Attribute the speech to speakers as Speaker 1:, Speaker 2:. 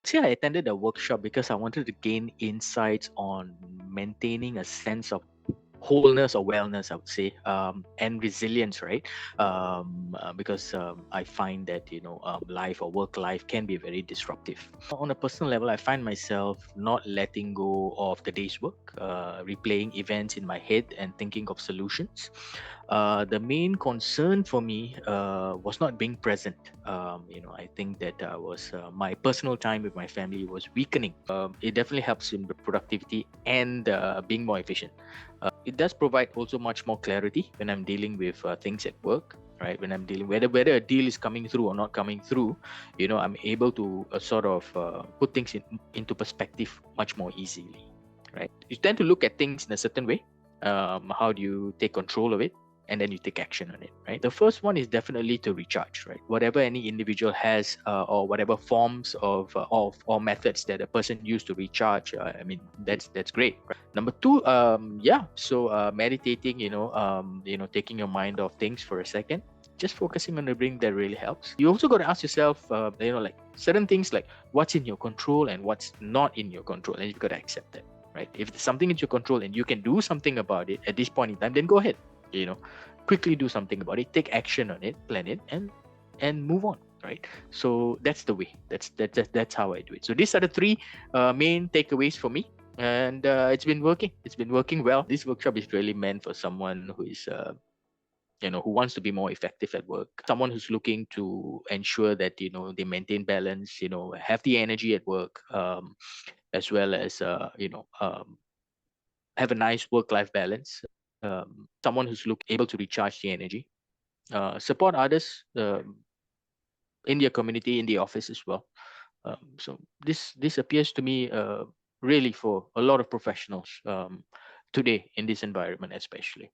Speaker 1: See, I attended a workshop because I wanted to gain insights on maintaining a sense of wholeness or wellness, I would say, and resilience, right? Because I find that life or work life can be very disruptive. On a personal level, I find myself not letting go of the day's work, replaying events in my head and thinking of solutions. The main concern for me was not being present. I think that was my personal time with my family was weakening. It definitely helps in the productivity and being more efficient. It does provide also much more clarity when I'm dealing with things at work, right? When I'm dealing whether a deal is coming through or not coming through, I'm able to sort of put things into perspective much more easily, right? You tend to look at things in a certain way. How do you take control of it? And then you take action on it, right? The first one is definitely to recharge, right? Whatever any individual has, or whatever forms of or methods that a person used to recharge, I mean, that's great, right? Number two, so meditating, taking your mind off things for a second, just focusing on the breathing, that really helps. You also got to ask yourself, like certain things, like what's in your control and what's not in your control, and you've got to accept that, right? If there's something in your control and you can do something about it at this point in time, then go ahead, you know quickly do something about it, take action on it, plan it, and move on, right? So that's the way. That's how I do it. So these are the three main takeaways for me, and it's been working well. This workshop is really meant for someone who is who wants to be more effective at work, someone who's looking to ensure that they maintain balance, have the energy at work, as well as have a nice work life balance, someone who's able to recharge the energy, support others in their community, in the office as well. So this appears to me really for a lot of professionals today in this environment, especially.